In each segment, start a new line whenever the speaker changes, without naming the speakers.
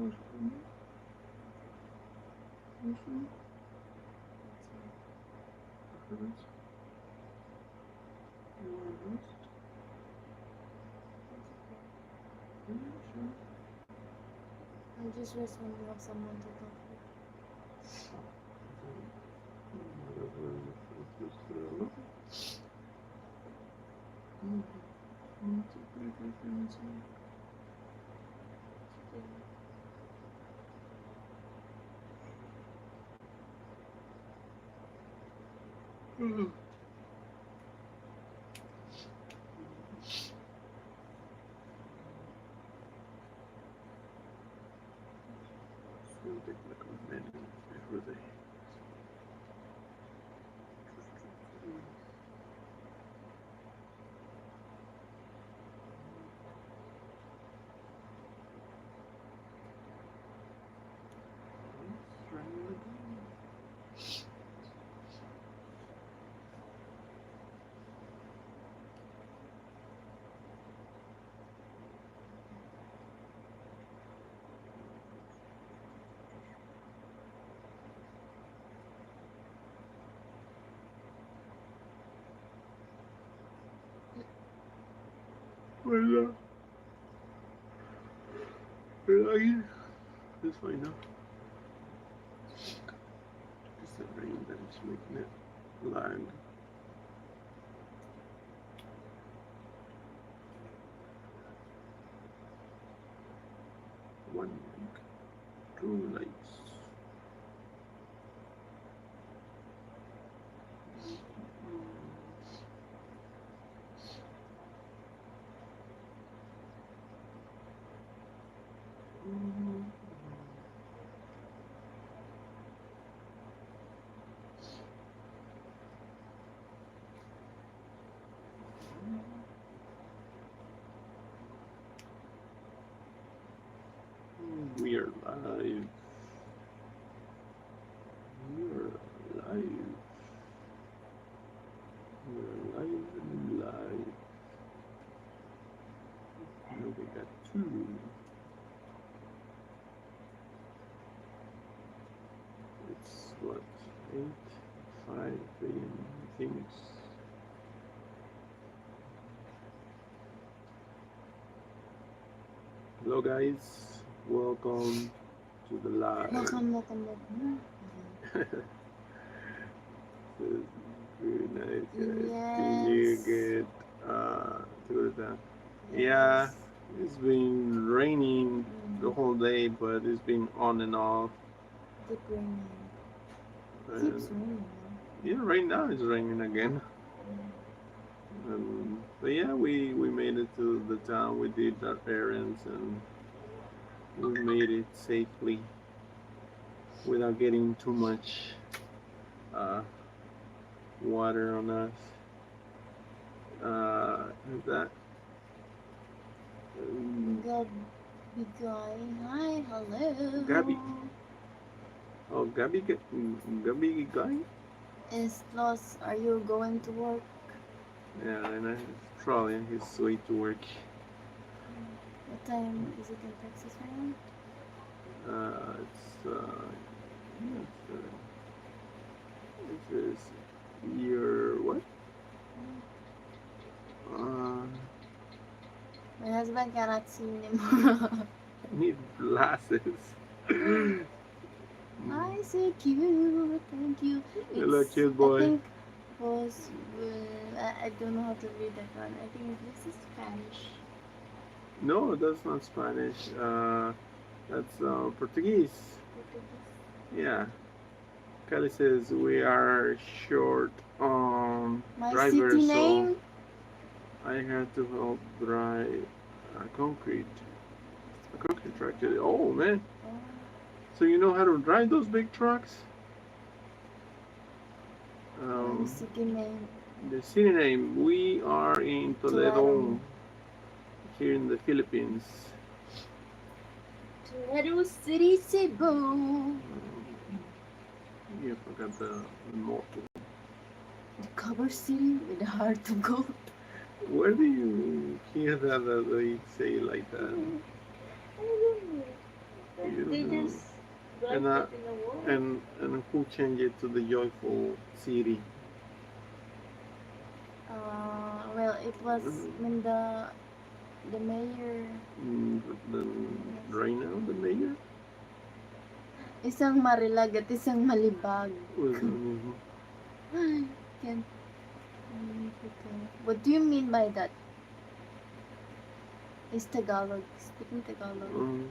I just recently have someone to talk
with. It'll take like a minute before they. Well, it's fine now. It's the rain that is making it lag. One link, two likes. We are live. We are live. We are live and live. Now we got two. It's what, 5 a.m. I think. Hello guys, welcome to the live.
Welcome.
This is very nice guys.
Yes.
Can you get that? Yeah, it's been raining the whole day, but it's been on and off.
Keep raining. Keeps raining.
Yeah, right now it's raining again. But yeah, we made it to the town. We did our errands and we made it safely without getting too much water on us. That
Gabby guy, hi, hello.
Gabby. Oh, Gabby guy.
Is lost. Are you going to work?
Yeah, and he's probably his way to work.
What time is it in Texas right now?
It is year what?
My husband cannot see anymore.
I need glasses.
Hi, so cute. Thank you.
Hello, cute boy.
I think was I don't know how to read that one. I think this is Spanish.
No, that's not Spanish. That's Portuguese. Yeah. Kelly says we are short on drivers,
city name?
so I had to help drive a concrete tractor. Oh man! So you know how to drive those big trucks?
The city name.
The city name. We are in Toledo, here in the Philippines.
Toledo City, Cebu.
Yeah, I forgot the motto.
The cover city with the heart of gold.
Where do you hear that they say like that?
I don't know.
You
like
and
that in the world.
and who changed it to the joyful city?
Well, it was when the mayor
Right now the mayor
isang marilag at isang malibag.
was
Can't What do you mean by that? Is Tagalog. Speaking Tagalog.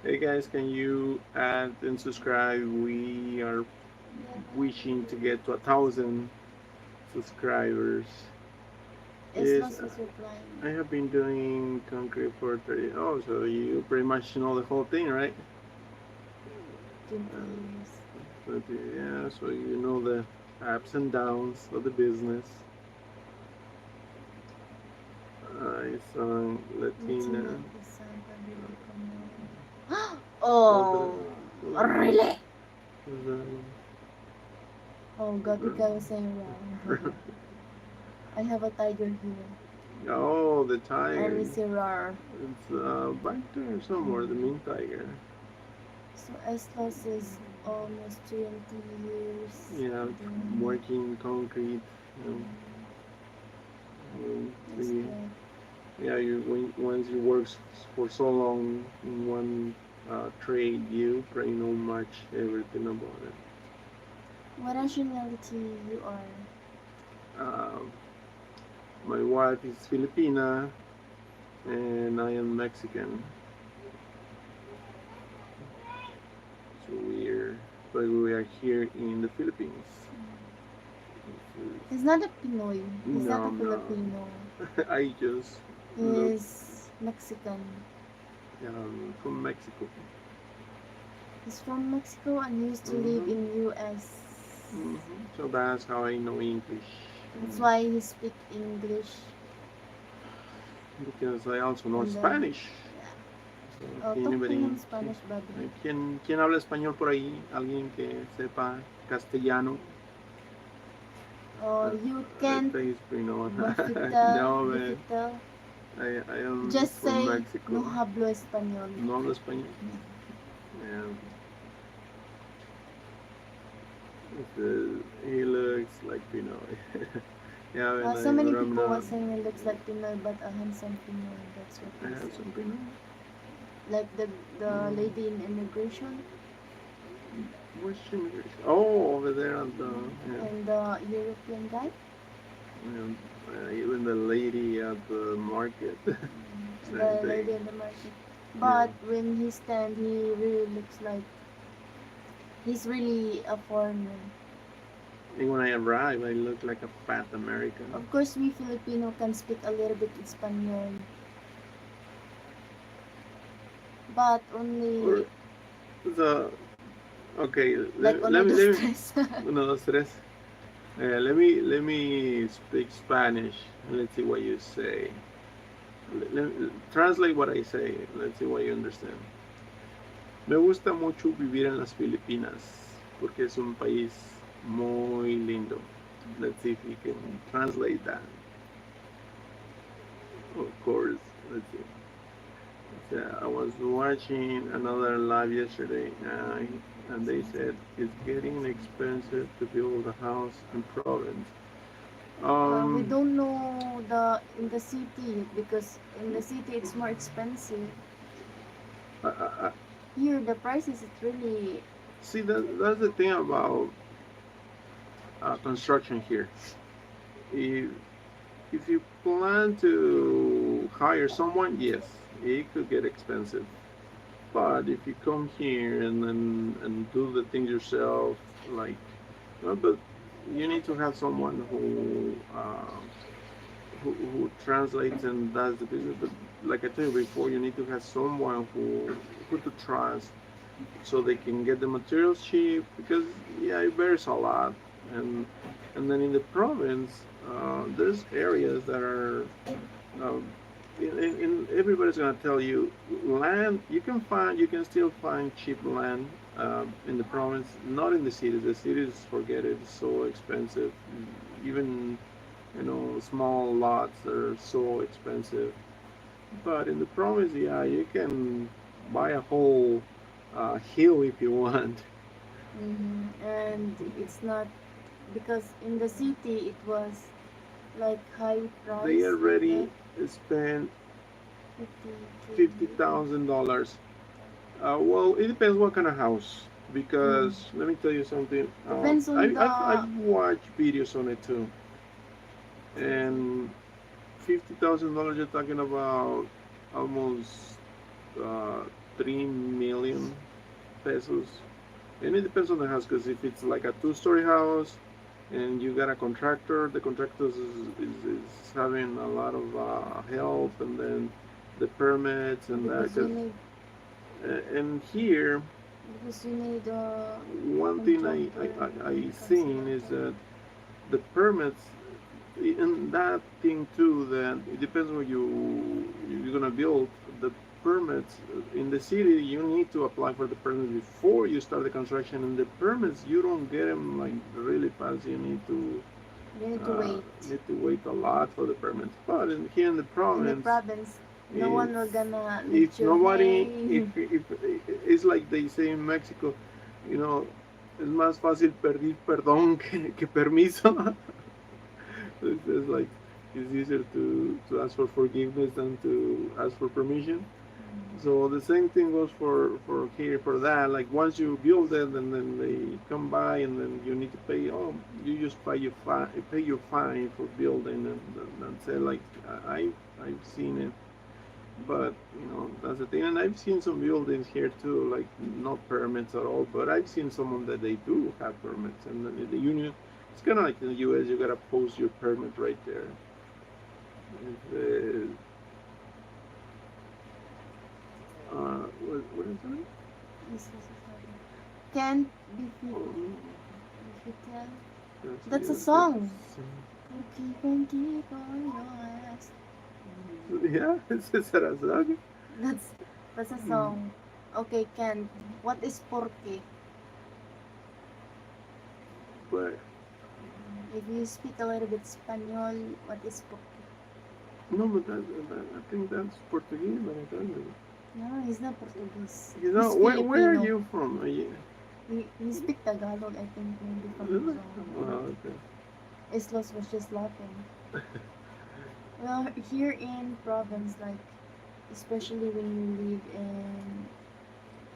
Hey guys, can you add and subscribe? We are wishing to get to 1,000 subscribers. Yes,
Was replying.
I have been doing concrete for 30. Oh, so you pretty much know the whole thing, right?
20 years.
But yeah, so you know the ups and downs of the business. Isang Latina.
Oh, really?
The,
Oh, gabi kayo sa iyo. I have a tiger here.
oh, the tiger.
Rar.
It's back there somewhere, the mean tiger.
So Eslos is almost 20 years.
Yeah, working concrete. Yeah, once you work for so long in one trade, you pretty know much everything about it.
What nationality you are?
My wife is Filipina, and I am Mexican. So we are here in the Philippines.
He's not a Pinoy. He's
No,
not a Filipino.
I just
He's Mexican.
From Mexico.
He's from Mexico and he used to live in U.S.
So that's how I know English.
That's why he speaks English.
Because I also know Spanish. So,
Spanish,
¿Quién habla español por ahí? ¿Alguien que sepa castellano?
You can.
No, I am
just
from
say
Mexico.
no hablo español.
No hablo español. Yeah. He looks like Pinoy. Yeah,
so many people were saying he looks like Pinoy, but a handsome Pinoy. That's what they say.
Handsome Pinoy?
Like the lady in immigration.
Which immigration? Oh, over there on the. Yeah.
And the European guy.
Even the lady at the market.
The lady at the market. But when he stands, he really looks like he's really a foreigner.
And when I arrive, I look like a fat American.
Of course, we Filipino can speak a little bit Espanol. But only...
Okay,
like
let me let me speak Spanish. Let's see what you say. Translate what I say. Let's see what you understand. Me gusta mucho vivir en las Filipinas porque es un país muy lindo. Let's see if we can translate that. Of course, let's see. I was watching another live yesterday, and they said it's getting expensive to build a house in province.
We don't know in the city because in the city it's more expensive. Here the prices it's really.
See, that's the thing about construction here. If you plan to hire someone, yes, it could get expensive. But if you come here and do the things yourself, like, but you need to have someone who translates and does the business. But like I told you before, you need to have someone who to trust, so they can get the materials cheap. Because yeah, it varies a lot, and then in the province, there's areas that are. Everybody's gonna tell you land you can still find cheap land in the province, not in the cities. The cities, forget it, it's so expensive. Even small lots are so expensive. But in the province, yeah, you can buy a whole hill if you want.
And it's not because in the city it was like high
They
price like that
already spent
50K.
$50,000. Well, it depends what kind of house.
Mm.
Because let me tell you something.
Depends on
I've
the
watched videos on it too, and $50,000. You're talking about almost uh, 3 million pesos. And it depends on the house, because if it's like a two-story house and you got a contractor, the contractor is having a lot of help, and then the permits and that.
because you
Because
need
and here,
because you need
one thing
contractor
I
and
seen is
consolidator.
that the permits, and that thing too, that it depends what you're gonna build. The permits in the city, you need to apply for the permits before you start the construction, and the permits you don't get them like really fast.
You need to
Uh,
wait.
wait a lot for the permits. But here in the
In the
province,
province, no one will
it's
gonna meet
if
you.
nobody,
Hey,
if it's like they say in Mexico, you know, es más fácil pedir perdón que permiso. It's like it's easier to ask for forgiveness than to ask for permission. So the same thing goes for here for that. Like once you build it, and then they come by, and then you need to pay. Oh, you just pay your fine for building, and say like I've seen it. But that's the thing. And I've seen some buildings here too, like no permits at all. But I've seen some of them that they do have permits, and then the union. It's kind of like in the U.S. You gotta post your permit right there. It, what is that?
this is can't be
Oh,
fitted. That's a
that's
song. Keep and keep on your ass.
yeah, is that a song?
That's that's a
Hmm.
song. Okay, Ken. What is porque?
But
If you speak a little bit Spanish, what is porque?
no, but I think that's Portuguese, but I don't know.
No, he's not Portuguese.
You
He's
know, where are
Filipino.
you from? Are you,
He speak Tagalog, I think, maybe from
really?
Luzon.
Oh, okay.
Islos was just laughing. Well, here in province, like, especially when you live in,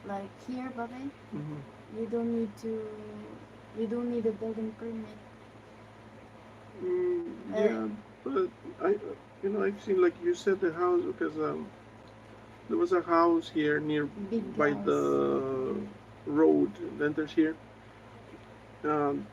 like, here, Babe,
Hmm.
you don't need to, you don't need a building permit. Uh,
Yeah, but I, I've seen, like you said, the house, because there was a house here near
big
by
house.
the road that enters here. Um,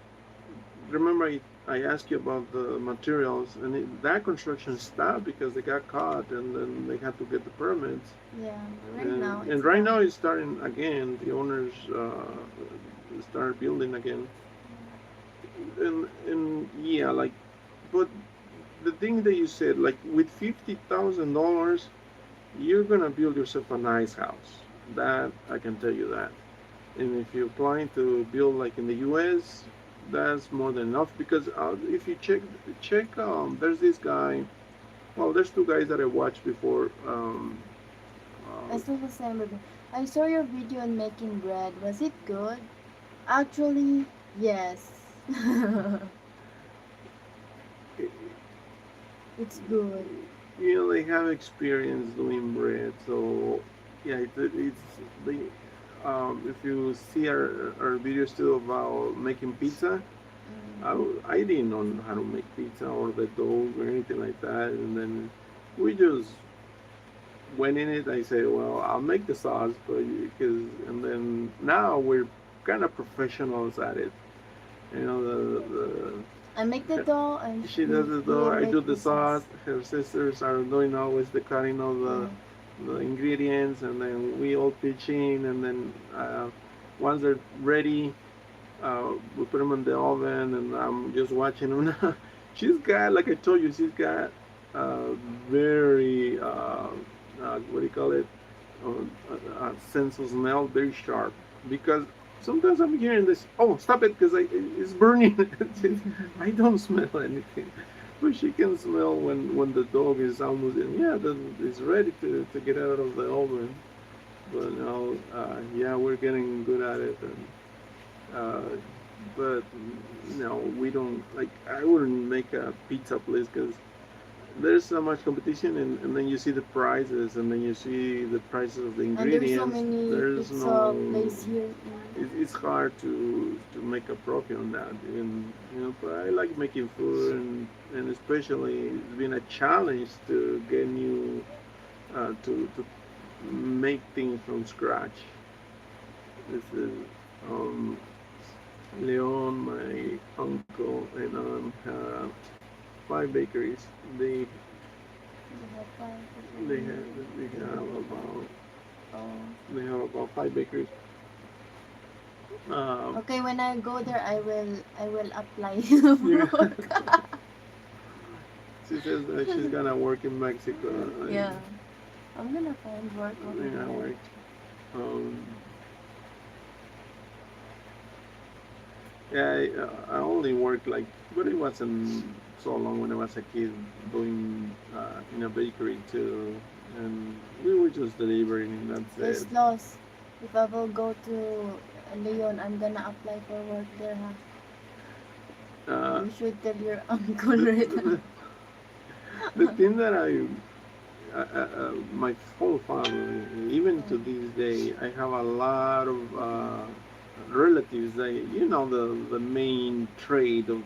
Remember, I asked you about the materials, and that construction stopped because they got caught, and then they had to get the permits.
Yeah, but right now
And
it's
right now
done.
it's starting again. The owners start building again, and yeah, like, but the thing that you said, like with $50,000, you're gonna build yourself a nice house. That I can tell you that. And if you're planning to build like in the U.S., that's more than enough, because if you check, there's this guy. Well, there's two guys that I watched before.
I still the same review. I saw your video on making bread. Was it good? Actually, yes. It's good.
they have experience doing bread, so yeah, it's they. If you see our videos too about making pizza,
Mm.
I didn't know how to make pizza or the dough or anything like that, and then we just went in it. I said, well, I'll make the sauce, but because and then now we're kind of professionals at it. The
I make the dough and
she does the
he
dough.
will
I do
make
the
the
sauce.
sauce.
Her sisters are doing always the cutting of
Yeah.
the ingredients, and then we all pitch in, and then once they're ready, we put them in the oven, and I'm just watching them. She's got, like I told you, she's got uh, very what do you call it? Sense of smell, very sharp. Because sometimes I'm hearing this. Oh, stop it! Because it's burning. I don't smell anything. But she can smell when the dog is almost in. Yeah, then it's ready to get out of the oven. But now, yeah, we're getting good at it, and uh, but no, we don't like. I wouldn't make a pizza place because there's so much competition, and then you see the prices, and then you see the prices of the
And there's so
ingredients.
many
There's
pizza
no.
place here in.
It's hard to make a profit on that. And but I like making food, and especially it's been a challenge to get new to make things from scratch. This is um, Leon, my uncle, and have 5 bakeries. They
They have five
they
people.
have they have about
Oh.
they have about 5 bakeries. Um,
Okay, when I go there, I will apply
you,
work.
she says that she's gonna work in Mexico.
Yeah, I'm gonna find work over
Yeah,
there.
work. Um, yeah, I only worked like, but it wasn't so long when I was a kid doing in a bakery too, and we were just delivering, and that's
There's
it.
laws. If I will go to Leon, I'm gonna apply for work there, huh?
Uh,
You should tell your uncle
the,
right now.
the, the thing that my whole family, even to this day, I have a lot of relatives that, the main trade of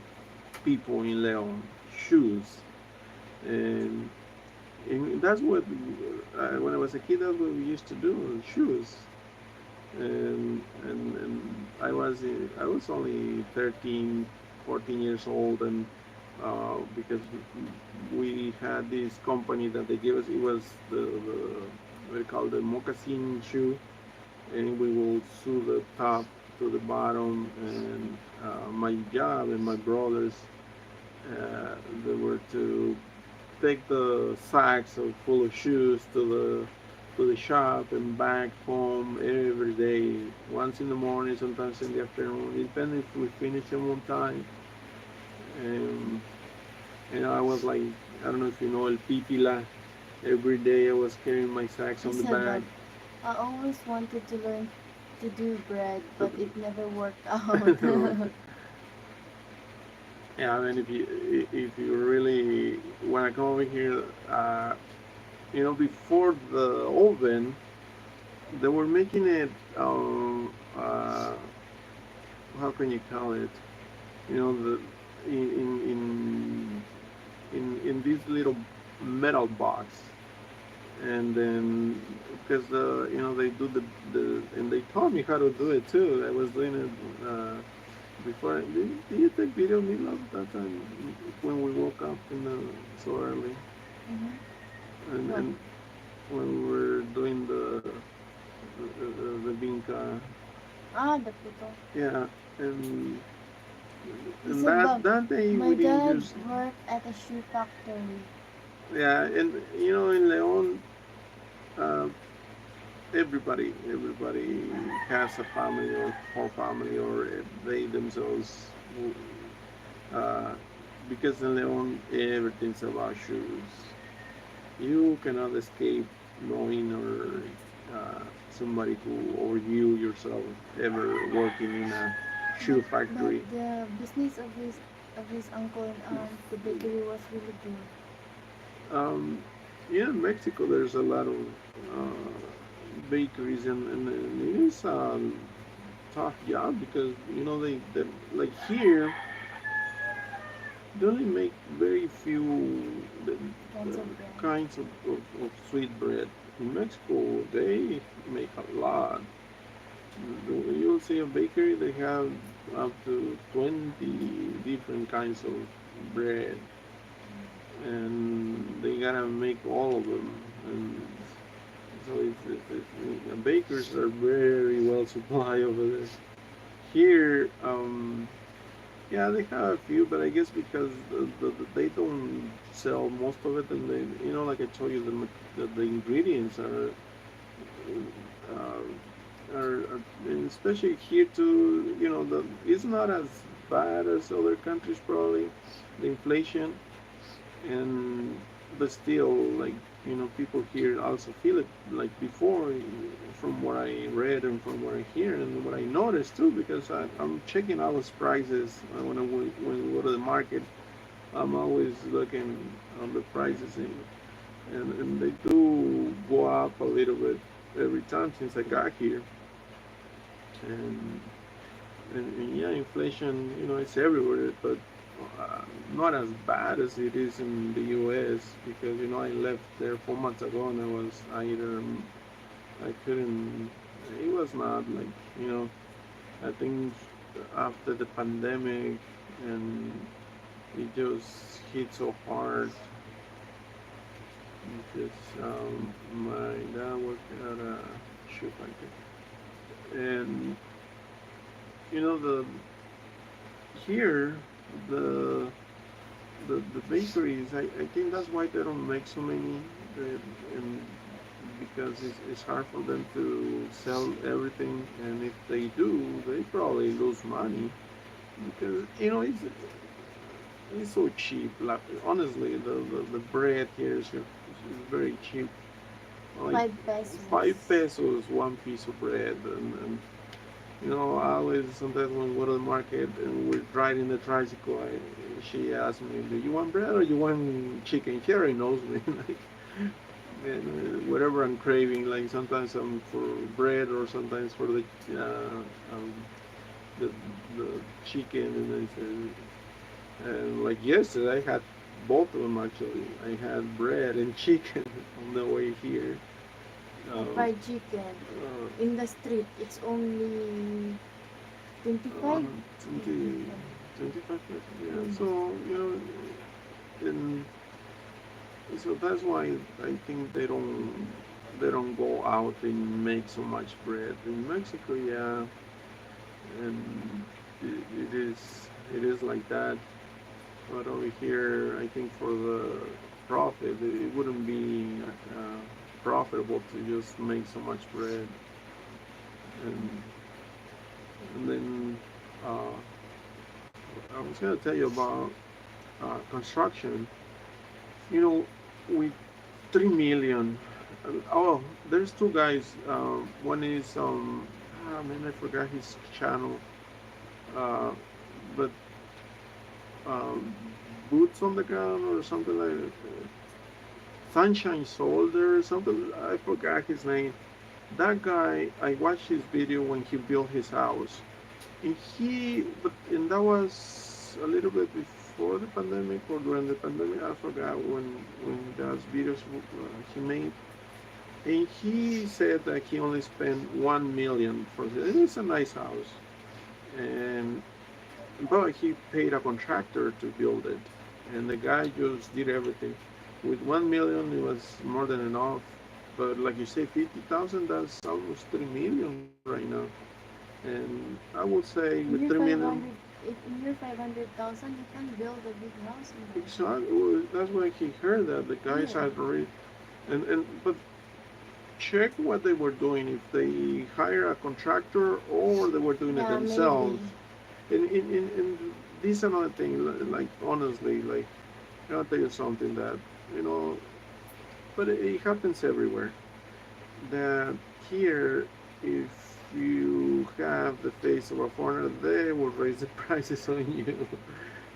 people in Leon, shoes. And, and that's what, when I was a kid, that's what we used to do, shoes. And I was only 13, 14 years old, and because we had this company that they gave us, it was the what we call the moccasin shoe, and we will sew the top to the bottom, and my job and my brothers, they were to take the sacks of full of shoes to the shop and back home every day. Once in the morning, sometimes in the afternoon, depending if we finish them on time. And I was like, I don't know if you know El Pipila. Every day I was carrying my sacks
I
on the
said
back.
that I always wanted to learn to do bread, but it never worked out.
Yeah, I mean, if you really want to come over here, before the oven, they were making it. How can you call it? The in this little metal box, and then because they do the and they taught me how to do it too. I was doing it before. Did you take video, Mila, that time when we woke up so early,
Mhm. What?
and when we were doing the vinca?
Ah, the people.
Yeah, and
He
and
said,
that
Bob,
that day
my
we didn't
dad
use.
worked at a shoe factory.
Yeah, and in Leon, uh, everybody has a family or whole family, or they themselves, uh, because in Leon everything's about shoes. You cannot escape knowing, or somebody who, or you yourself, ever working in a shoe
But
factory.
the business of his uncle and aunt, the bakery was really good.
Um, yeah, in Mexico there's a lot of bakeries, and it is a tough job because they like here they only make very few
Kinds
uh,
of bread.
kinds of sweet bread. In Mexico they make a lot. You'll see a bakery, they have up to 20 different kinds of bread, and they gotta make all of them. And so bakers are very well supplied over there. Here, yeah, they have a few, but I guess because they don't sell most of it, and like I told you, the ingredients and especially here too, it's not as bad as other countries probably, the inflation, and but still, like, people here also feel it, like before, from what I read and from what I hear and what I noticed too, because I'm checking out those prices when we go to the market. I'm always looking on the prices, and they do go up a little bit every time since I got here. And, and yeah, inflation, it's everywhere, but uh, not as bad as it is in the U.S. because I left there 4 months ago, and I couldn't. It was not like, you know I think after the pandemic, and it just hit so hard because my dad worked at a shoe factory, and the here the the bakeries. I think that's why they don't make so many, and because it's hard for them to sell everything, and if they do, they probably lose money because it's so cheap. Like, honestly, the bread here is very cheap. Like
5 pesos.
5 pesos, one piece of bread, and I always sometimes when we go to the market and we're riding the tricycle, she asks me, "Do you want bread or you want chicken?" She already knows me, like, and whatever I'm craving. Like sometimes I'm for bread, or sometimes for the, the chicken, and I said, and like yesterday, I had both of them actually. I had bread and chicken on the way here.
A
Uh,
fried chicken
uh,
in the street, it's only 25.
20, 25 pesos. Yeah.
Mm.
So and so that's why I think they don't go out and make so much bread in Mexico. Yeah, and it is like that. But over here, I think for the profit, it wouldn't be profitable to just make so much bread. And then uh, I was gonna tell you about construction. You know, with 3 million. Oh, there's two guys. One is man, I forgot his channel. Uh, but um, boots on the ground or something like that. Sunshine Soldier, something. I forgot his name. That guy, I watched his video when he built his house, and that was a little bit before the pandemic or during the pandemic. I forgot when those videos he made, and he said that he only spent 1 million for it. It is a nice house, and but he paid a contractor to build it, and the guy just did everything. With 1 million, it was more than enough. But like you say, 50,000, that's almost 3 million right now. And I would say with
In
three
your
million,
500, if in your 500,000, you can build a big house in there.
exactly. That's why he heard that the guys
Yeah.
had already, and but check what they were doing. If they hire a contractor or they were doing it
Yeah, maybe.
themselves. And this is another thing. Like honestly, like I'll tell you something that you know, but it happens everywhere. That here, if you have the face of a foreigner, they will raise the prices on you.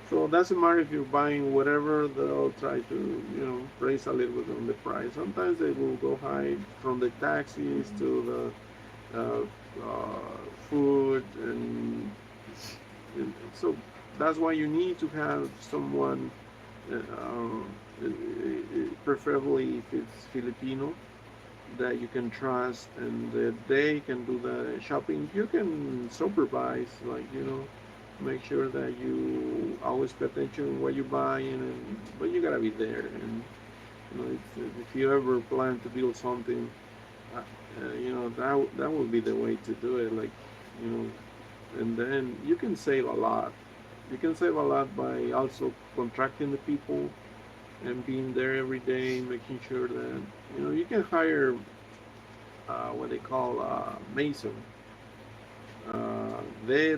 So it doesn't matter if you're buying whatever, they'll try to, raise a little bit on the price. Sometimes they will go high from the taxis to the food, and so that's why you need to have someone, preferably if it's Filipino, that you can trust and that they can do the shopping. You can supervise, like, make sure that you always pay attention to what you're buying, but you gotta be there. And if you ever plan to build something, that would be the way to do it. Like, you know, and then you can save a lot. You can save a lot by also contracting the people and being there every day, making sure that you can hire what they call mason.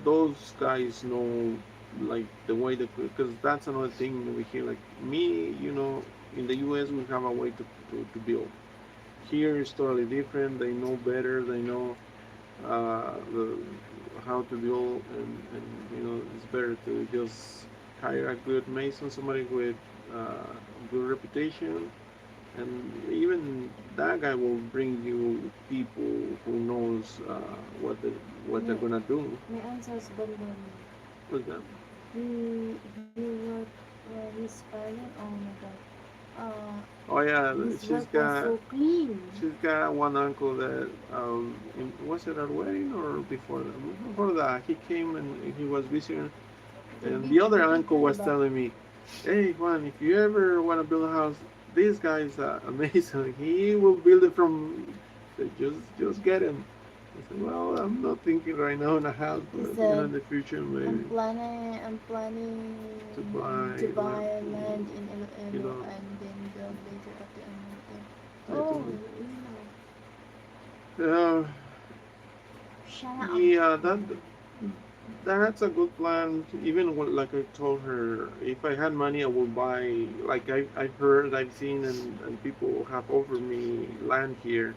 Those guys know. like the way that, because that's another thing over here. Like me, in the U.S. we have a way to build. Here is totally different. They know better. They know the how to build, and it's better to just hire a good mason, somebody with good reputation, and even that guy will bring you people who knows what they're
My,
gonna do
my aunt's husband,
with them.
he worked, he's pilot. Oh my god.
Oh yeah,
His work was so clean.
she's got one uncle that was it at wedding or before that? Before that, he came and he was visiting, and the other
The big
uncle was
Cuba.
telling me, "Hey Juan, if you ever want to build a house, this guy is amazing. He will build it from just get him." I said, "Well, I'm not thinking right now in a house,
He
but
said,
in the future maybe
I'm planning
to buy
to
land,
buy land in
you
Iloilo
know,
and then build later at the end of the.
yeah,
Oh,
to,
Iloilo.
uh,
Shana ang.
yeah, that's a good plan. Even like I told her, if I had money, I would buy. Like I've heard, I've seen, and people have offered me land here,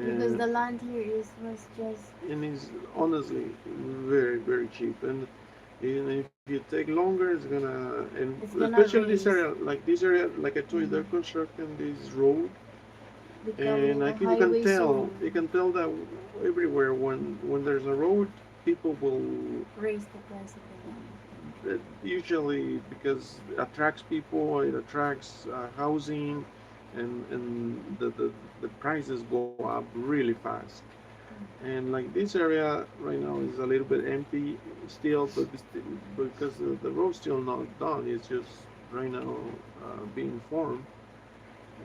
Because
and
the land here is was just
it's honestly very very cheap. And if you take longer, it's gonna, and
it's gonna
especially
raise,
this area, like I told you, they're
mm,
constructing this road, and
becoming a highway
you
soon.
can tell that everywhere when there's a road, people will
Raise the price of the land.
usually because it attracts people, it attracts housing, and the prices go up really fast. And like this area right now is a little bit empty still, but because the road's still not done, it's just right now being formed.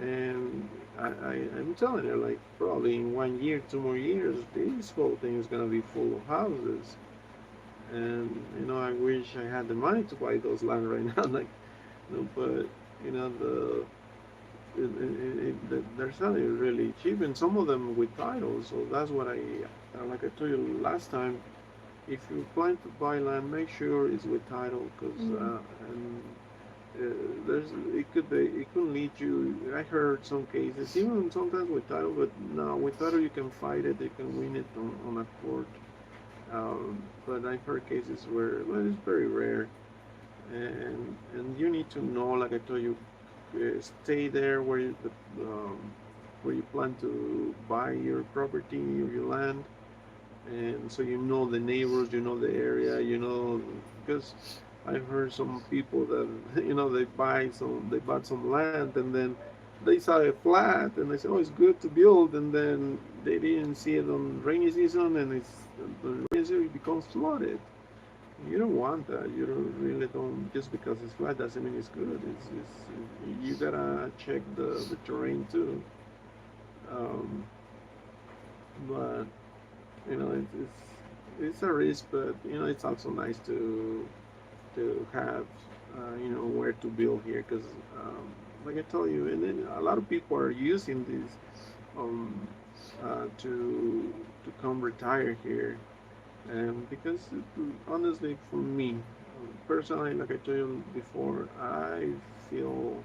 And I'm telling you, like probably in 1 year, 2 more years, this whole thing is gonna be full of houses. And I wish I had the money to buy those land right now, like but the they're selling really cheap, and some of them with titles. So that's what like I told you last time. If you plan to buy land, make sure it's with title, because
Mm.
and there's it could lead you. I heard some cases, even sometimes with title, but no, with title you can fight it, you can win it on a court. But I've heard cases where, well, it's very rare, and you need to know, like I told you, stay there where you plan to buy your property or your land, and so the neighbors, the area, because I've heard some people that they bought some land, and then they saw it flat and they said, oh, it's good to build, and then they didn't see it on rainy season, and the rainy season it becomes flooded. You don't want that. You don't really don't. Just because it's flat doesn't mean it's good. You gotta check the terrain too. Um, but it's a risk, but it's also nice to have where to build here, because like I told you, and then a lot of people are using this um, to come retire here, and because honestly, for me personally, like I told you before, I feel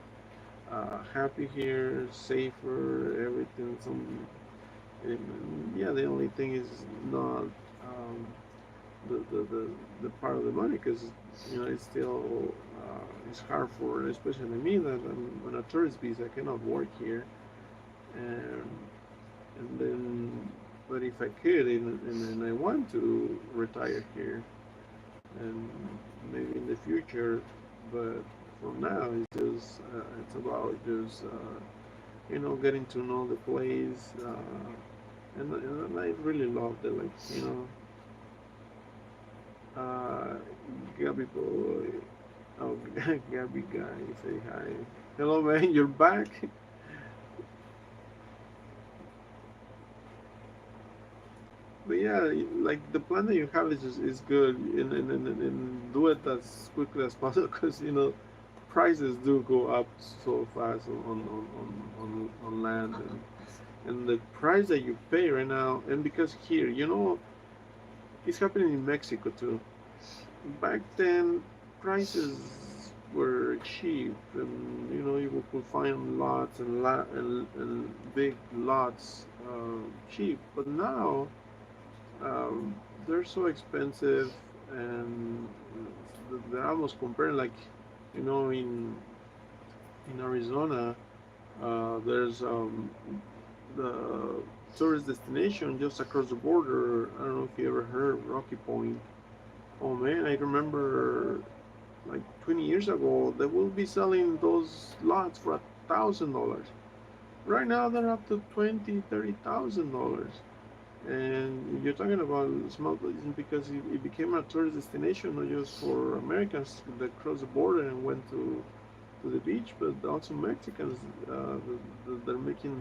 happy here, safer, everything. Yeah, the only thing is not um, the part of the money, because it's still it's hard for especially me that I'm on a tourist visa. I cannot work here, and then but if I could, and I want to retire here, and maybe in the future, but for now it's about just getting to know the place, and I really loved it, like uh, Gabby boy. Oh, Gabby guy, say hi. Hello, man, you're back. But yeah, like the plan that you have is good, and do it as quickly as possible, because prices do go up so fast on land, and the price that you pay right now, and because here, it's happening in Mexico too. back then prices were cheap, and you could find lots and big lots cheap. But now um, they're so expensive, and they're almost comparing like in Arizona. There's the tourist destination just across the border. I don't know if you ever heard Rocky Point. Oh man, I remember like 20 years ago they will be selling those lots for $1,000. Right now they're up to 30,000 dollars. And you're talking about small places because it became a tourist destination, not just for Americans that crossed the border and went to the beach, but also Mexicans. They're making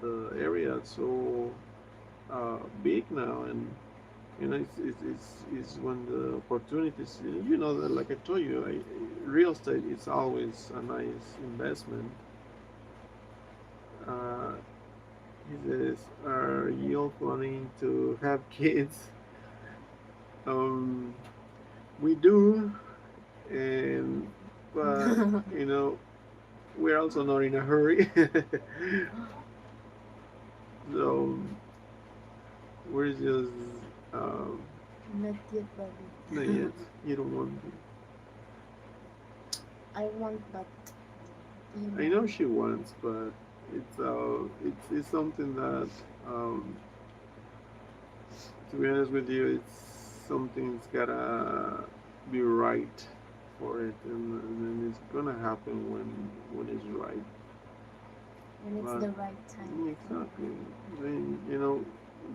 the area so big now, and it's when the opportunities. That like I told you, real estate is always a nice investment. Uh, he says, "Are you all planning to have kids?" Um, we do, and but you know we're also not in a hurry. So we're just um,
Not yet,
not
buddy.
yet. You don't want
I want, but you
I
know.
know she wants, but it's something that um, to be honest with you, it's something's gotta be right for it, and it's gonna happen when it's right.
When it's
But
the right time.
exactly, then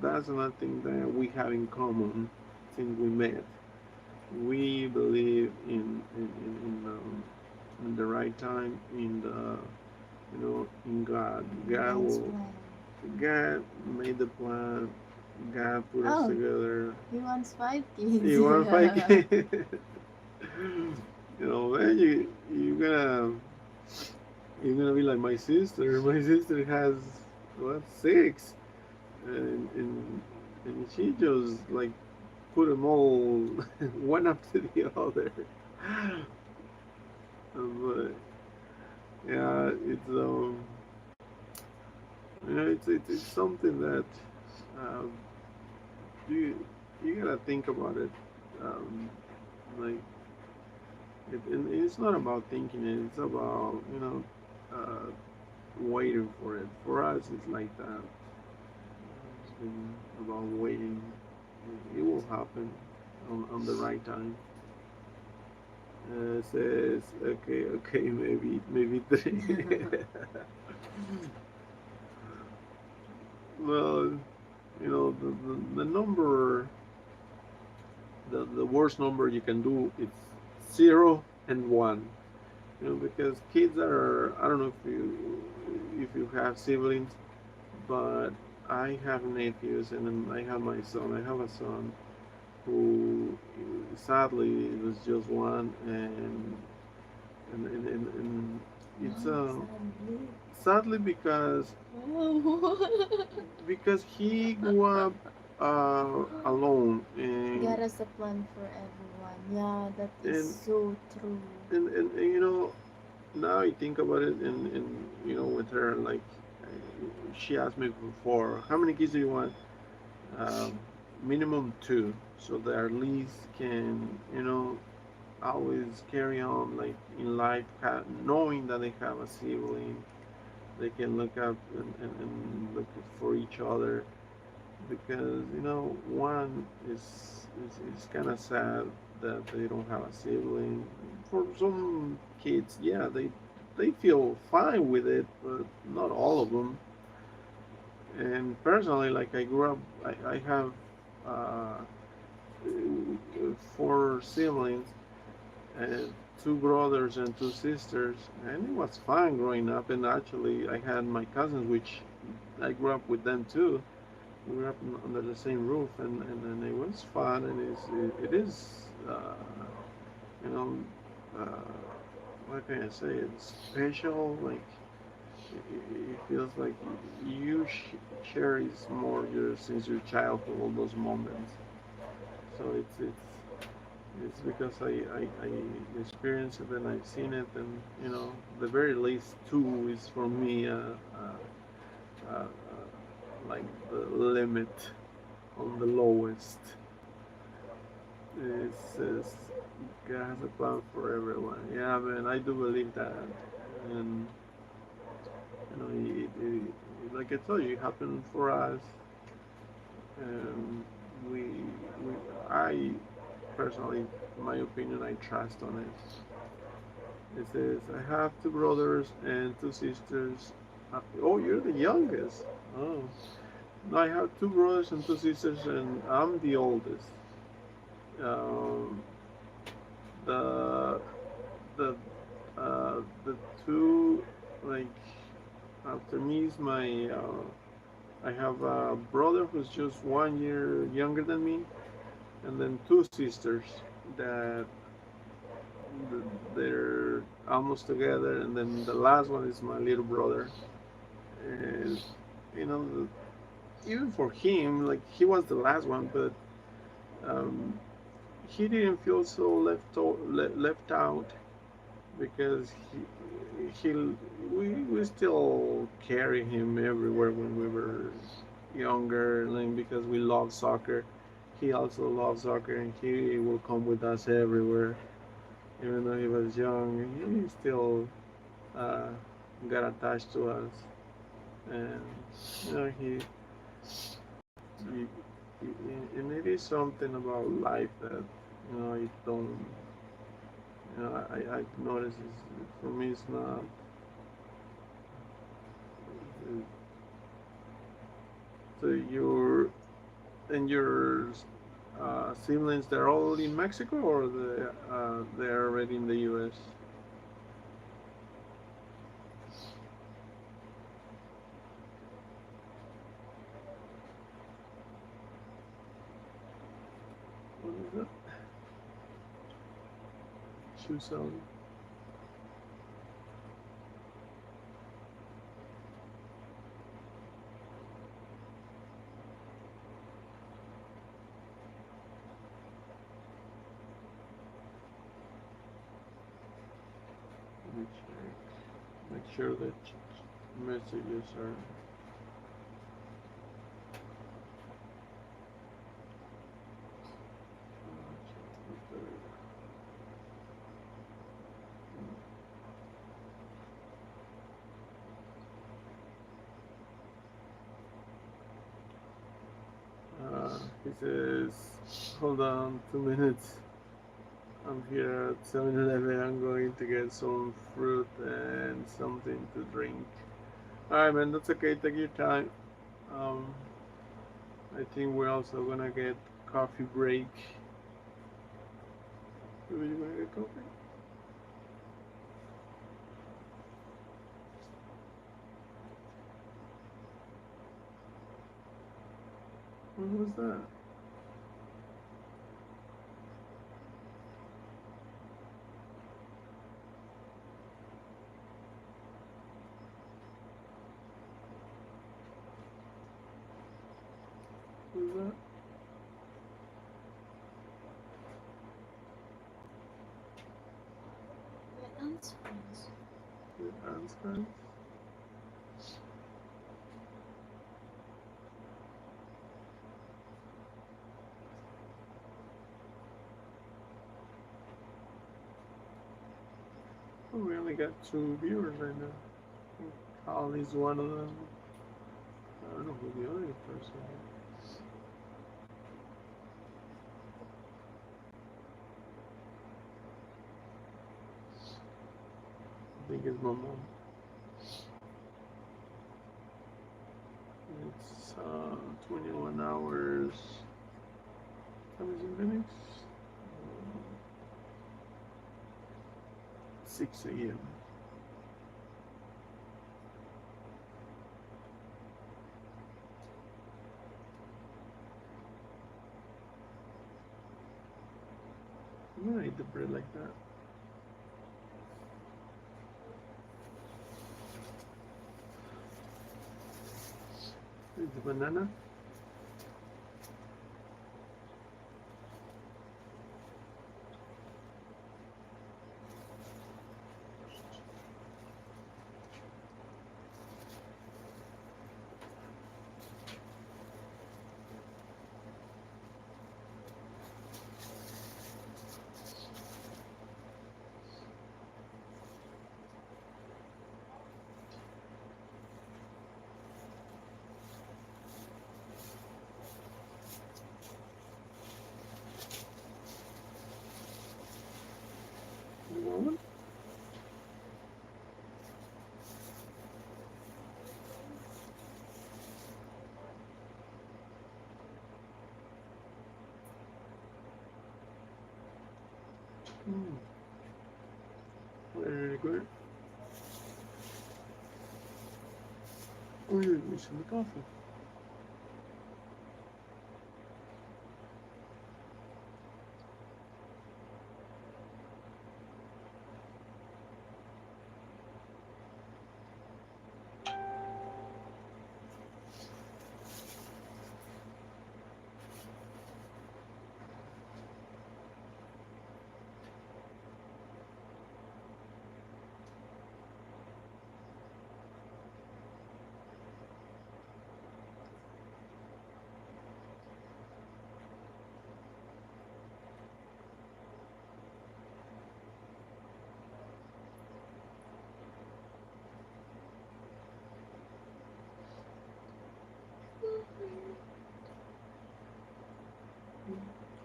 that's another thing that we have in common since we met. We believe in the right time, in God.
God's plan.
God made the plan. God put us
Oh,
together.
he wants 5 kids.
You want to fight? Man, you're gonna be like my sister. My sister has what, six, and she just like put them all one after the other. But yeah, it's something that um, you you gotta think about it. Um, like and it's not about thinking it. It's about waiting for it. For us, it's like that. It's been about waiting. It will happen on the right time. Says okay, okay, maybe three. Well, the number, the worst number you can do is 0 and 1. Because kids are, I don't know if you have siblings, but I have nephews, and then I have my son. I have a son who sadly was just one, and it's
Oh, sadly.
sadly because he grew up alone,
God has a plan for everyone. Yeah, that is
and
so true.
and now I think about it, and with her, like she asked me before, how many kids do you want? um, Minimum two, so that at least can always carry on like in life, knowing that they have a sibling. They can look up and look for each other, because one is kind of sad that they don't have a sibling. For some kids, yeah, they feel fine with it, but not all of them. And personally, like I grew up, I have uh, 4 siblings, and 2 brothers and 2 sisters, and it was fun growing up. And actually, I had my cousins, which I grew up with them too. We grew up under the same roof, and it was fun, and it is, you know, uh, what can I say? It's special. Like it feels like you cherish more since your childhood, all those moments. So it's It's because I experienced it and I've seen it, and the very least two is for me like the limit on the lowest. It says God has a plan for everyone. Yeah, man, I do believe that, and like I told you, it happened for us, and we, we, I personally, in my opinion, I trust on it. It says I have two brothers and two sisters. Oh, you're the youngest. Oh, no, I have two brothers and two sisters, and I'm the oldest. Um, the the the two, like, after me is my I have a brother who's just 1 year younger than me, and then two sisters that they're almost together, and then the last one is my little brother. And you know, even for him, like, he was the last one, but um, he didn't feel so left out, because he we still carry him everywhere when we were younger, and because we love soccer. He also loves soccer, and he will come with us everywhere. Even though he was young, he still uh, got attached to us, and he, he, and it is something about life that I don't. I've noticed for me it's not. So your siblings, they're all in Mexico, or they're already in the U.S.? What is that? Shoe selling. Let me check. Make sure that messages are. He says, hold on 2 minutes. I'm here at 7-Eleven. I'm going to get some fruit and something to drink. Alright, man, that's okay. Take your time. Um, I think we're also gonna get coffee break. Are you gonna get coffee? What was that? What was that?
My aunt's friends.
Your aunt's friend? Oh, we only got 2 viewers right now. I think Holly's one of them. I don't know who the other person is. I think it's my mom. It's 21 hours. How is it minutes? 6 a.m. I'm gonna eat the bread like that. Is the banana? Mm, very good. Oye, me hice mi café.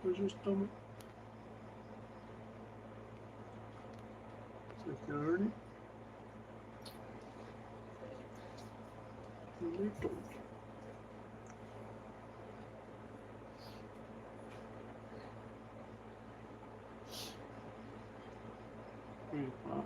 How's your stomach? Security? Little. Pretty hot.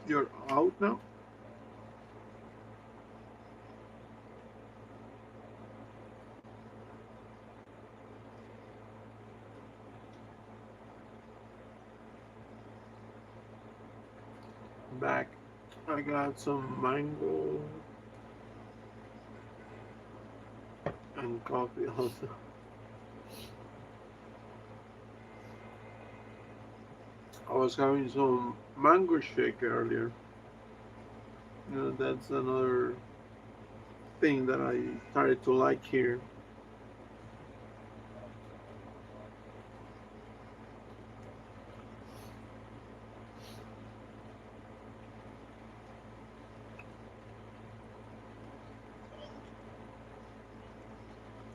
You're out now? Back. I got some mango and coffee also. I was having some mango shake earlier. You know, that's another thing that I started to like here.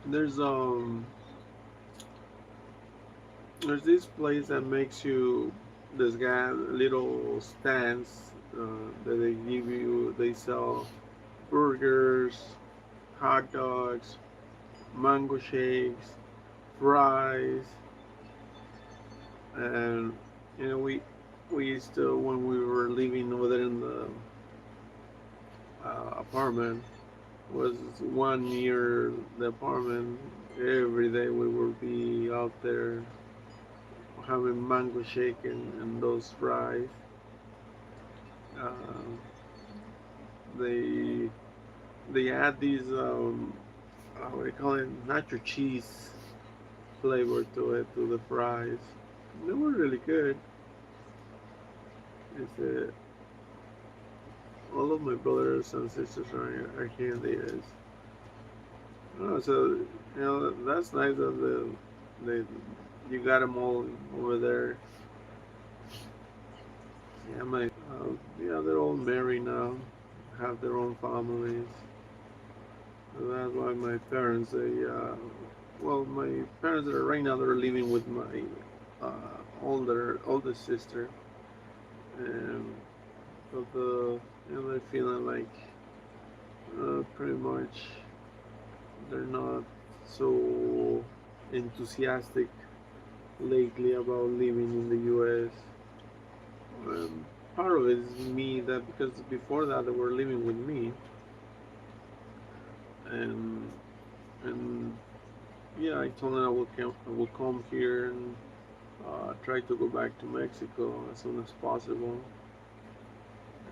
There's there's this place that makes you this guy little stands that they give you. They sell burgers, hot dogs, mango shakes, fries, and you know we used to when we were living over there in the apartment was 1 year the apartment. Every day we would be out there having mango shake and those fries. Uh, they they add these what do you call it, nacho cheese flavor to it, to the fries. They were really good. It's all of my brothers and sisters are here in the US. Oh, so you know that's nice that the you got them all over there. Yeah, yeah, they're all married now, have their own families. So that's why my parents, well, my parents are right now they're living with my older sister, and so they're feeling like pretty much they're not so enthusiastic lately about living in the U.S. Part of it is me that because before that they were living with me, and and yeah, I told them I will come here and try to go back to Mexico as soon as possible.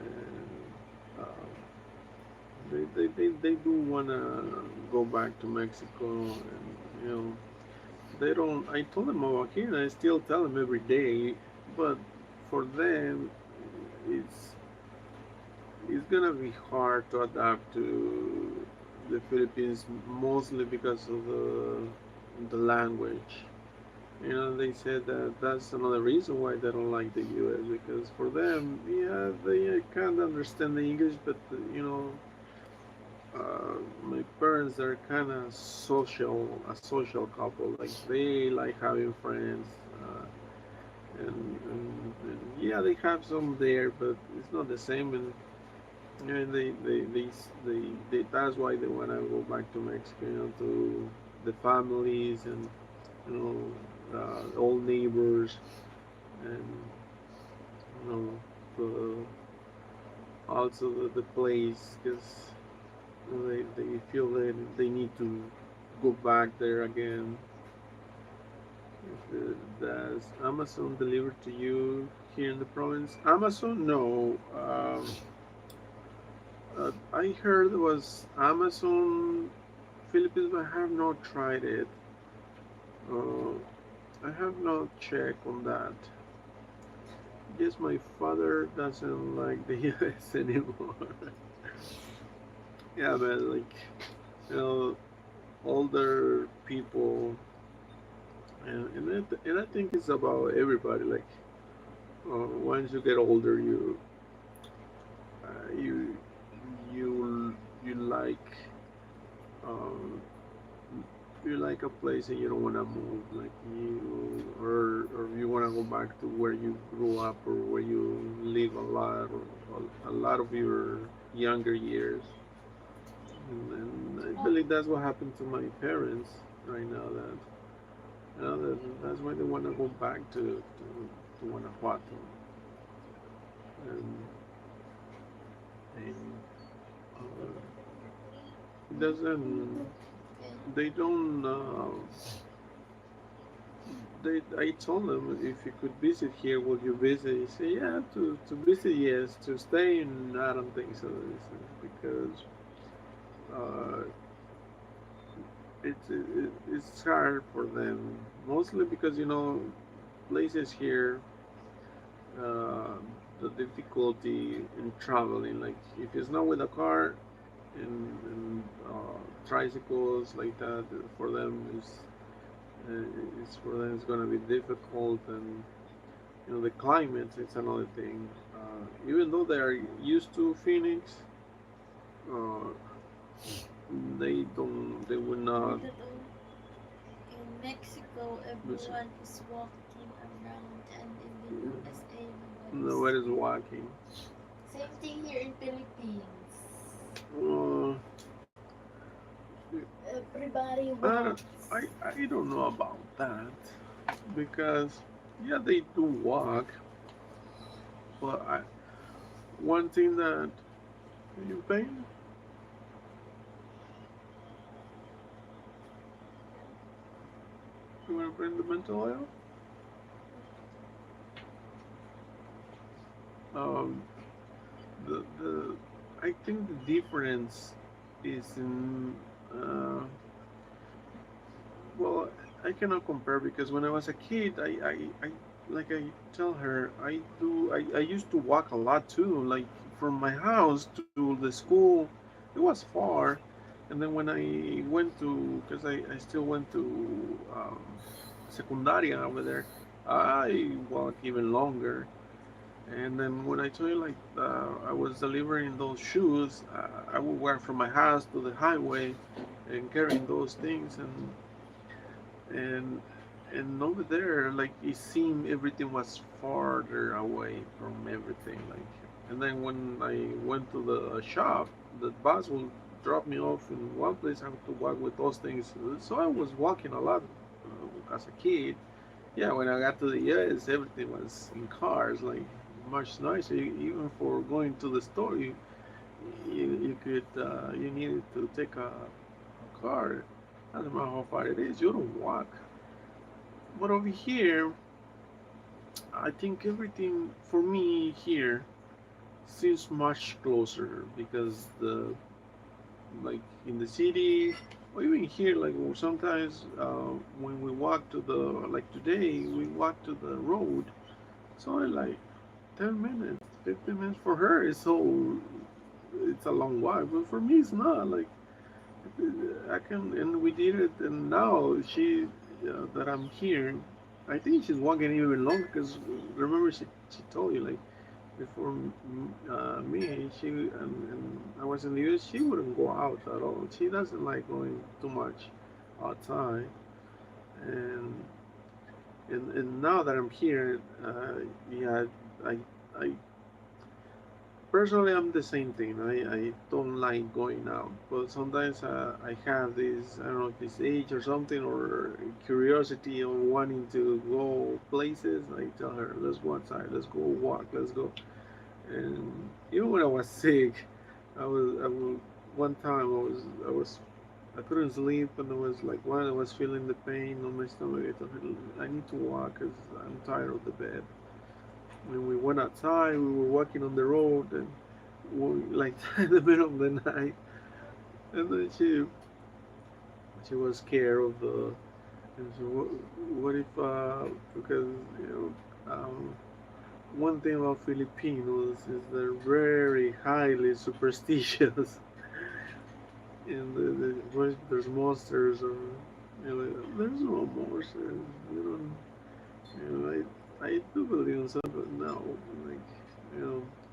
And they do want to go back to Mexico, and you know, they don't. I told them about here, and I still tell them every day, but for them, it's it's gonna be hard to adapt to the Philippines, mostly because of the language. They said that that's another reason why they don't like the U.S. because for them, yeah, they can't understand the English, but my parents are kind of a social couple. Like they like having friends, and yeah, they have some there, but it's not the same. And that's why they want to go back to Mexico, to the families and you old neighbors and you know also the place because they feel that they need to go back there again. Does Amazon deliver to you here in the province? Amazon, no. I heard it was Amazon Philippines, but I have not tried it. Uh, I have not checked on that. Yes, my father doesn't like the US anymore. Yeah, but like you know, older people, and I think it's about everybody. Like once you get older, uh, you you um, you like a place and you don't want to move. Like or you want to go back to where you grew up or where you live a lot of your younger years. And I
Oh,
believe that's what happened to my parents right now. That's why they want to go back to Guanajuato, and, and it doesn't
okay.
they don't I told them if you could visit here, would you visit? He said, yeah, to visit, yes. To stay, I don't think so. Because uh, it's hard for them, mostly because places here, uh, the difficulty in traveling. Like if it's not with a car and tricycles like that, for them it's for them it's gonna be difficult, and the climate is another thing. Even though they are used to Phoenix, uh, they will
Heard
not.
that in Mexico everyone is walking around, and in the USA nobody's
Nobody's
walking.
walking.
Same thing here in Philippines.
Uh,
Everybody
I, don't-
walks.
I don't know about that because yeah they do walk, but one thing that you pay you want to bring the mental oil. Um, the I think the difference is in well, I cannot compare because when I was a kid, I like I tell her I used to walk a lot too, like from my house to the school. It was far, and then when I went to because I still went to secundaria over there, I walked even longer. And then when I tell you like I was delivering those shoes, I would walk from my house to the highway and carrying those things and and over there like it seemed everything was farther away from everything like and then when I went to the shop the bus will drop me off in one place I have to walk with those things so I was walking a lot as a kid. Yeah, when I got to the US everything was in cars like much nicer even for going to the store you could you needed to take a car. Doesn't matter how far it is, you don't walk. But over here, I think everything for me here seems much closer because the like in the city or even here like sometimes when we walk to the like today we walk to the road it's only like 10 minutes 15 minutes for her is so it's a long walk but for me it's not like I can and we did it and now she that I'm here I think she's walking even longer because remember she told you like before me and I was in the US, she wouldn't go out at all. She doesn't like going too much outside, and and now that I'm here, yeah, I I personally I'm the same thing. I don't like going out, but sometimes I have this, I don't know if it's age or something or curiosity of wanting to go places. I tell her, let's go outside, let's go walk, let's go. And even when I was sick, I was one time I couldn't sleep and I was like when I was feeling the pain on my stomach. I thought I need to walk because I'm tired of the bed. And we went outside. We were walking on the road and we, like in the middle of the night. And then she was scared of the. And so what if because one thing about Filipinos is they're very highly superstitious. And there's monsters or there's no monsters. I do believe in something, but no, like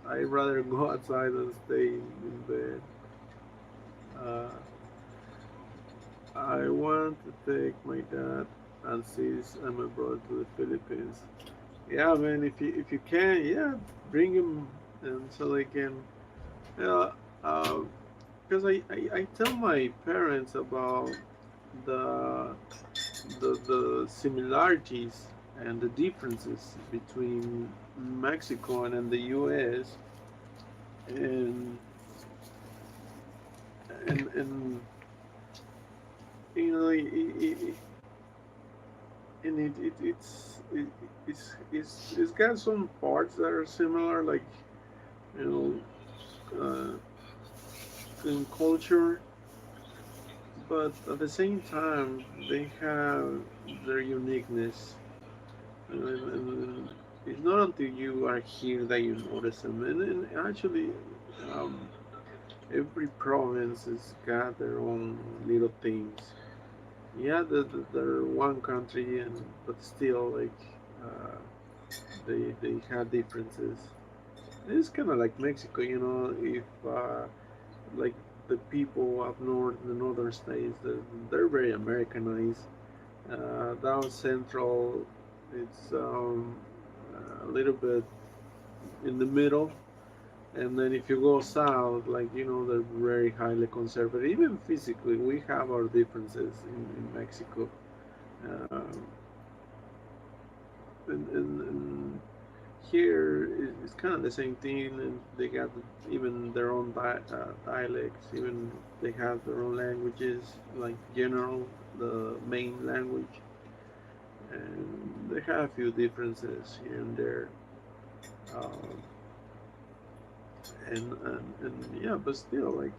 I'd rather go outside than stay in bed. Uh, I want to take my dad and sis and my brother to the Philippines. Yeah, man, if you can, yeah, bring him and so they can. Yeah, because I tell my parents about the the similarities and the differences between Mexico and the U.S. and and it, and it's got some parts that are similar, like you in culture, but at the same time they have their uniqueness. And it's not until you are here that you notice them. And actually, um, every province has got their own little things. Yeah, they're one country, and but still, like uh, they have differences. It's kind of like Mexico, if like the people up north, the northern states, they're very Americanized. Down central, it's a little bit in the middle, and then if you go south, like they're very highly conservative. Even physically, we have our differences in Mexico. Uh, and here it's kind of the same thing, and they got even their own dialects. Even they have their own languages, like general, the main language, and they have a few differences here and there. Um, and yeah, but still, like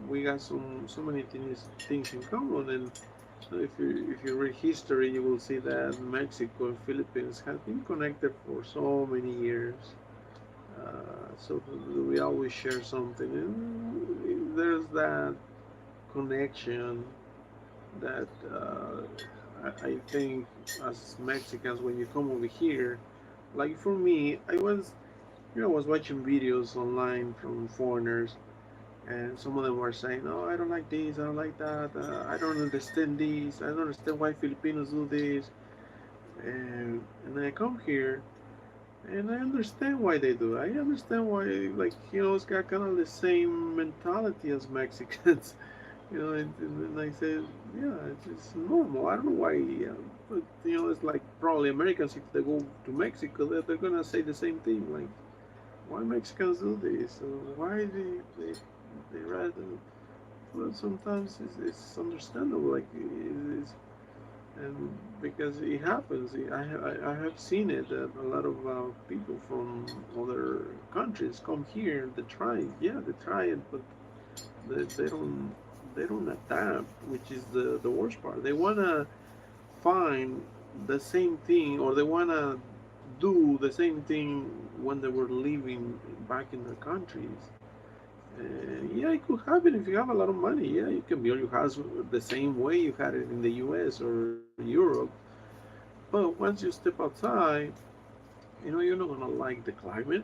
we got so many things in common. And if you read history, you will see that Mexico and Philippines have been connected for so many years. So we always share something, and there's that connection that I think as Mexicans, when you come over here, like for me, I was watching videos online from foreigners, and some of them were saying, "Oh, I don't like this, I don't like that, I don't understand this, I don't understand why Filipinos do this," and then I come here and I understand why they do it. I understand why, like, it's got kind of the same mentality as Mexicans. And I said, yeah, it's normal. I don't know why, but, it's like probably Americans, if they go to Mexico, they're going to say the same thing. Like, why Mexicans do this? Why they rather, well, sometimes it's understandable. Like, it's, and because it happens, I have seen it that a lot of people from other countries come here. They try, yeah, they try it, but they don't adapt, which is the worst part. They wanna find the same thing, or they wanna do the same thing when they were living back in their countries. Yeah, it could happen if you have a lot of money. Yeah, you can build your house the same way you had it in the U.S. or Europe, But once you step outside, you're not gonna like the climate.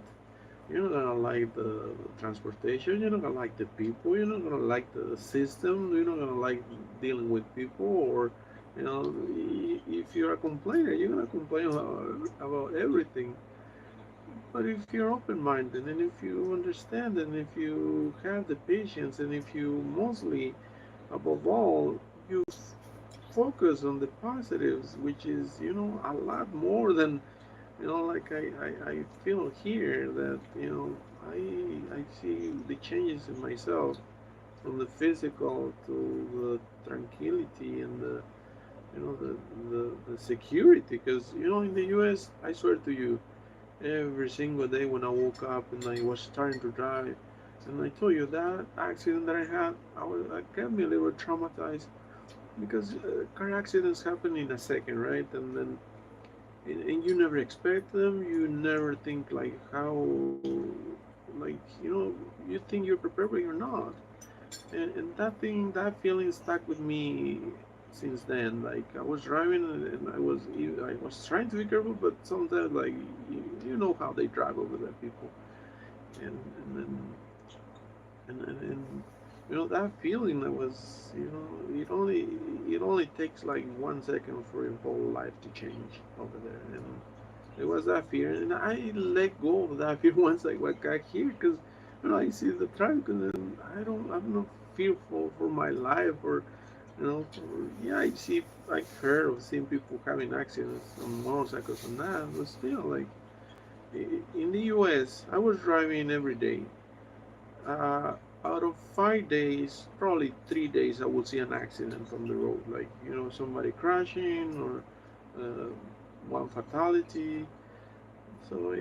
You're not gonna like the transportation. You're not gonna like the people. You're not gonna like the system. You're not gonna like dealing with people. Or, if you're a complainer, you're gonna complain about everything. But if you're open-minded and if you understand and if you have the patience and if you mostly, above all, you focus on the positives, which is, a lot more than, like I feel here that, I see the changes in myself from the physical to the tranquility and the security. Because, in the US, I swear to you, every single day when I woke up and I was starting to drive, and I told you that accident that I had, I got me a little traumatized because car accidents happen in a second, right? And you never expect them. You never think like how, like you think you're prepared, but you're not. And that feeling stuck with me since then. Like I was driving and I was trying to be careful, but sometimes like you know how they drive over there, people, and then and that feeling that was, it only takes like 1 second for your whole life to change over there. And it was that fear, and I let go of that fear once I got here, because I see the traffic, and then I'm not fearful for my life, or yeah, I've heard of seeing people having accidents on motorcycles and that, but still, like in the U.S., I was driving every day. uh, Out of 5 days, probably 3 days, I would see an accident on the road, like somebody crashing or uh, one fatality. So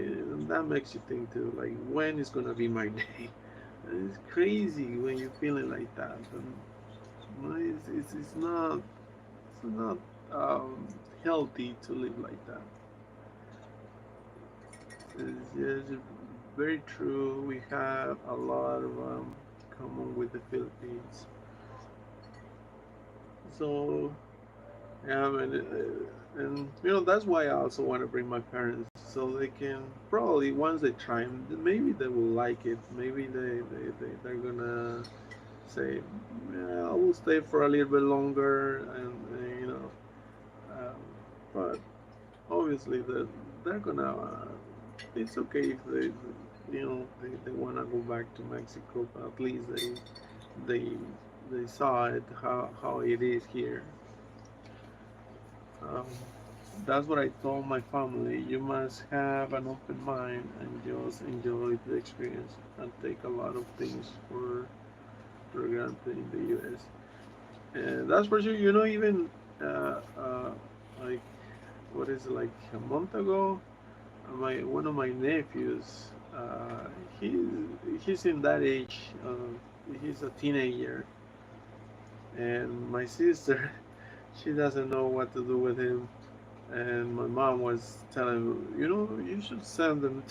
that makes you think too, like when is gonna be my day? And it's crazy when you're feeling like that, and it's not um, healthy to live like that. It's very true. We have a lot of common with the Philippines. So yeah, man, and that's why I also want to bring my parents so they can probably once they try 'em, maybe they will like it. Maybe they're gonna say, yeah, I will stay for a little bit longer, and um, but obviously they're gonna. It's okay if they want to go back to Mexico, but at least they they saw it how it is here. Um, that's what I told my family. You must have an open mind and just enjoy the experience and take a lot of things for granted in the U.S. And that's for sure. Even uh, uh, like what is it, like a month ago, my one of my nephews, he he's in that age. He's a teenager, and my sister, she doesn't know what to do with him. And my mom was telling him, you should send them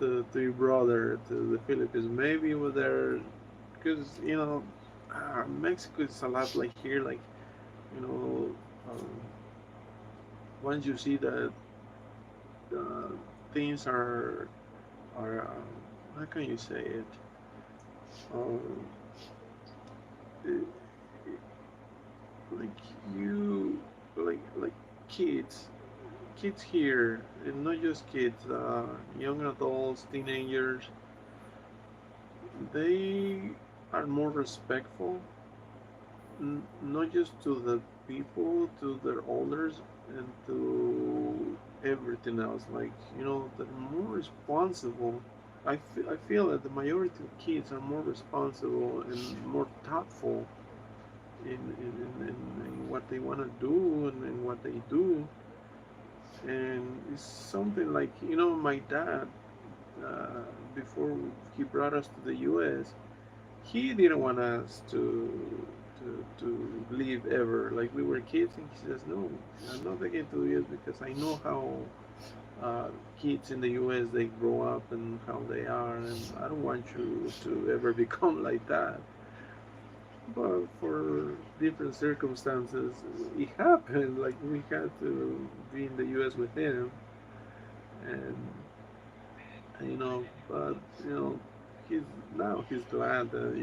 to your brother to the Philippines. Maybe over there, because Mexico is a lot like here. Like you know, um, once you see that uh, things are how can you say it? Um, it, like you like kids kids here, and not just kids, young adults, teenagers, they are more respectful, not just to the people, to their elders, and to everything else. Like, they're more responsible. I feel that the majority of kids are more responsible and more thoughtful in what they want to do and what they do. And it's something like, my dad, uh, before he brought us to the US, he didn't want us to leave ever. Like we were kids, and he says, "No, I'm not taking to the US because I know how kids in the US they grow up and how they are, and I don't want you to ever become like that." but for different circumstances, it happened. Like we had to be in the U.S. with him, and but you know, he's he's glad that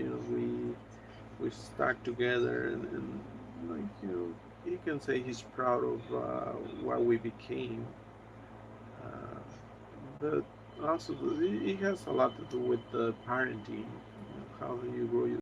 we stuck together, and like he can say he's proud of what we became. Uh, but also it has a lot to do with the parenting. How do you grow